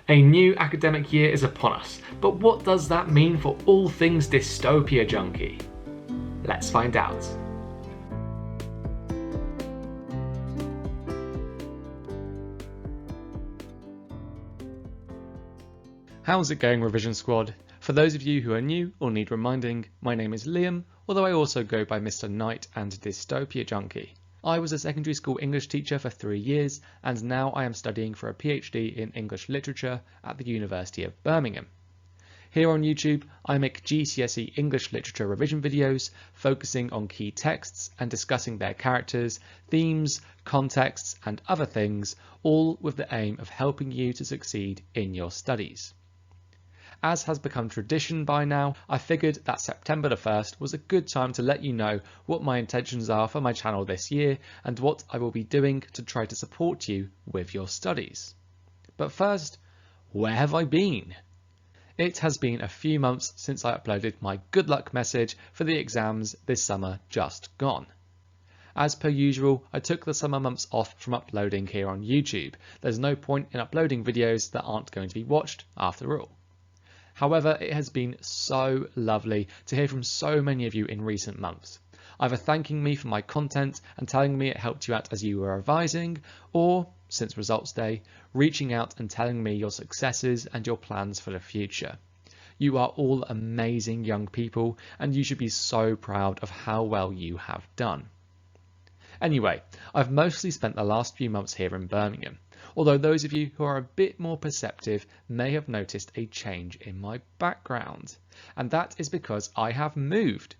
A new academic year is upon us, but what does that mean for all things Dystopia Junkie? Let's find out. How's it going, Revision Squad? For those of you who are new or need reminding, my name is Liam, although I also go by Mr. Knight and Dystopia Junkie. I was a secondary school English teacher for 3 years, and now I am studying for a PhD in English Literature at the University of Birmingham. Here on YouTube, I make GCSE English Literature revision videos focusing on key texts and discussing their characters, themes, contexts, and other things, all with the aim of helping you to succeed in your studies. As has become tradition by now, I figured that September the 1st was a good time to let you know what my intentions are for my channel this year and what I will be doing to try to support you with your studies. But first, where have I been? It has been a few months since I uploaded my good luck message for the exams this summer just gone. As per usual, I took the summer months off from uploading here on YouTube. There's no point in uploading videos that aren't going to be watched after all. However, it has been so lovely to hear from so many of you in recent months, either thanking me for my content and telling me it helped you out as you were revising, or, since results day, reaching out and telling me your successes and your plans for the future. You are all amazing young people, and you should be so proud of how well you have done. Anyway, I've mostly spent the last few months here in Birmingham, although those of you who are a bit more perceptive may have noticed a change in my background, and that is because I have moved.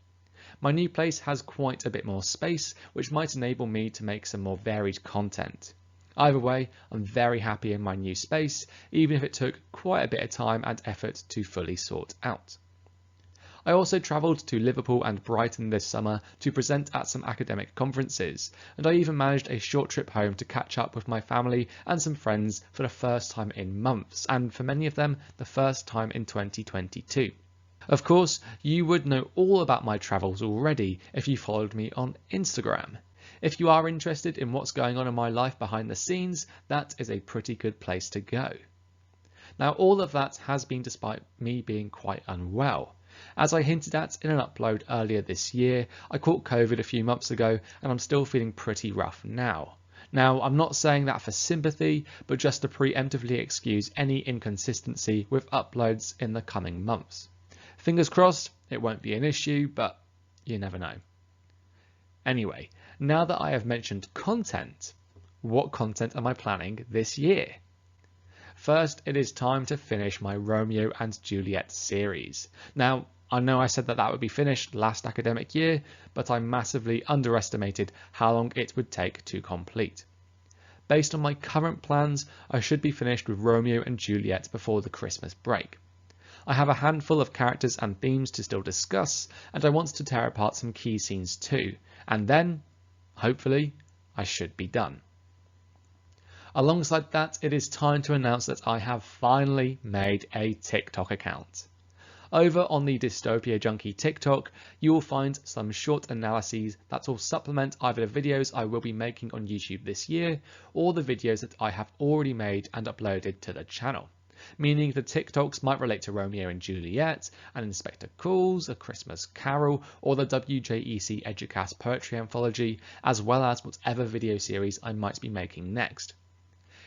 My new place has quite a bit more space, which might enable me to make some more varied content. Either way, I'm very happy in my new space, even if it took quite a bit of time and effort to fully sort out. I also travelled to Liverpool and Brighton this summer to present at some academic conferences, and I even managed a short trip home to catch up with my family and some friends for the first time in months, and for many of them, the first time in 2022. Of course, you would know all about my travels already if you followed me on Instagram. If you are interested in what's going on in my life behind the scenes, that is a pretty good place to go. Now, all of that has been despite me being quite unwell. As I hinted at in an upload earlier this year, I caught COVID a few months ago and I'm still feeling pretty rough now. Now, I'm not saying that for sympathy, but just to preemptively excuse any inconsistency with uploads in the coming months. Fingers crossed, it won't be an issue, but you never know. Anyway, now that I have mentioned content, what content am I planning this year? First, it is time to finish my Romeo and Juliet series. Now, I know I said that would be finished last academic year, but I massively underestimated how long it would take to complete. Based on my current plans, I should be finished with Romeo and Juliet before the Christmas break. I have a handful of characters and themes to still discuss, and I want to tear apart some key scenes too, and then, hopefully, I should be done. Alongside that, it is time to announce that I have finally made a TikTok account. Over on the DystopiaJunkie TikTok, you will find some short analyses that will supplement either the videos I will be making on YouTube this year, or the videos that I have already made and uploaded to the channel. Meaning the TikToks might relate to Romeo and Juliet, an Inspector Calls, A Christmas Carol, or the WJEC Educast Poetry Anthology, as well as whatever video series I might be making next.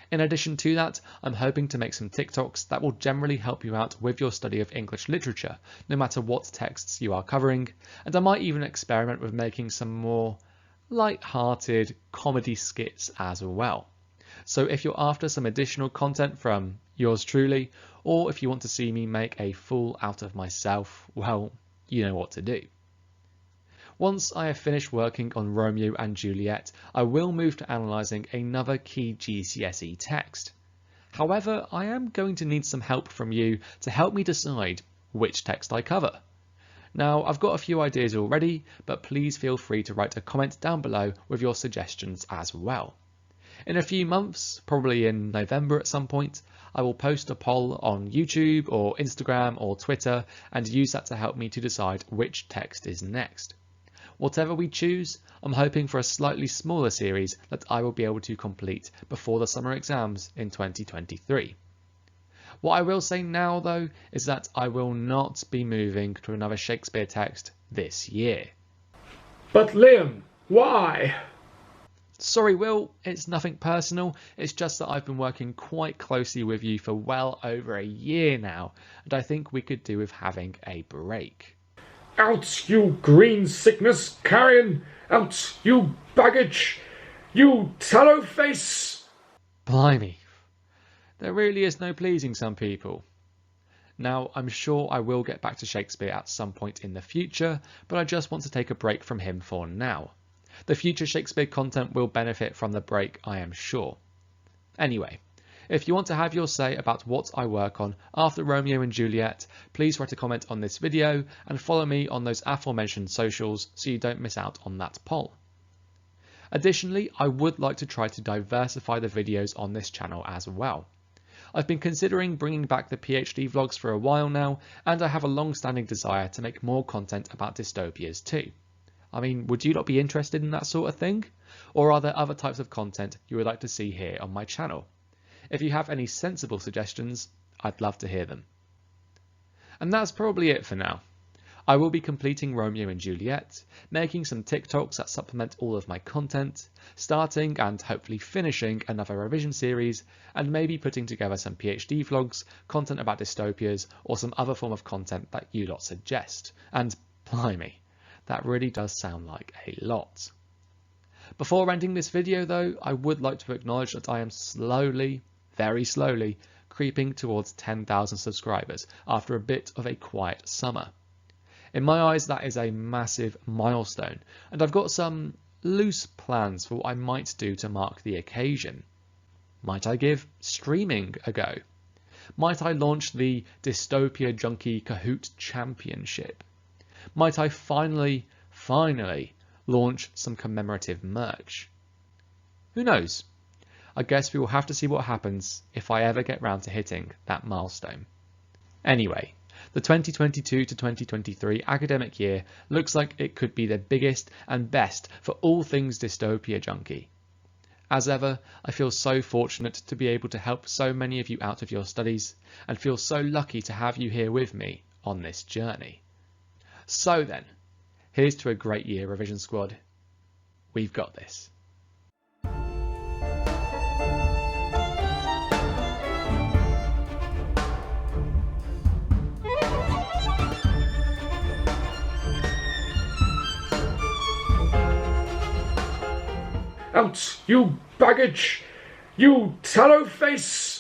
In addition to that, I'm hoping to make some TikToks that will generally help you out with your study of English literature, no matter what texts you are covering, and I might even experiment with making some more light-hearted comedy skits as well. So if you're after some additional content from yours truly, or if you want to see me make a fool out of myself, well, you know what to do. Once I have finished working on Romeo and Juliet, I will move to analysing another key GCSE text. However, I am going to need some help from you to help me decide which text I cover. Now, I've got a few ideas already, but please feel free to write a comment down below with your suggestions as well. In a few months, probably in November at some point, I will post a poll on YouTube or Instagram or Twitter and use that to help me to decide which text is next. Whatever we choose, I'm hoping for a slightly smaller series that I will be able to complete before the summer exams in 2023. What I will say now though is that I will not be moving to another Shakespeare text this year. But Liam, why? Sorry Will, it's nothing personal, it's just that I've been working quite closely with you for well over a year now, and I think we could do with having a break. Out, you green sickness carrion! Out, you baggage! You tallow face! Blimey, there really is no pleasing some people. Now, I'm sure I will get back to Shakespeare at some point in the future, but I just want to take a break from him for now. The future Shakespeare content will benefit from the break, I am sure. Anyway, if you want to have your say about what I work on after Romeo and Juliet, please write a comment on this video and follow me on those aforementioned socials so you don't miss out on that poll. Additionally, I would like to try to diversify the videos on this channel as well. I've been considering bringing back the PhD vlogs for a while now, and I have a long-standing desire to make more content about dystopias too. I mean, would you not be interested in that sort of thing? Or are there other types of content you would like to see here on my channel? If you have any sensible suggestions, I'd love to hear them. And that's probably it for now. I will be completing Romeo and Juliet, making some TikToks that supplement all of my content, starting and hopefully finishing another revision series, and maybe putting together some PhD vlogs, content about dystopias, or some other form of content that you lot suggest. And blimey, that really does sound like a lot. Before ending this video though, I would like to acknowledge that I am slowly, very slowly, creeping towards 10,000 subscribers after a bit of a quiet summer. In my eyes, that is a massive milestone, and I've got some loose plans for what I might do to mark the occasion. Might I give streaming a go? Might I launch the DystopiaJunkie Kahoot Championship? Might I finally launch some commemorative merch? Who knows? I guess we will have to see what happens if I ever get round to hitting that milestone. Anyway, the 2022 to 2023 academic year looks like it could be the biggest and best for all things DystopiaJunkie. As ever, I feel so fortunate to be able to help so many of you out of your studies, and feel so lucky to have you here with me on this journey. So then, here's to a great year, Revision Squad. We've got this. Out, you baggage! You tallow face!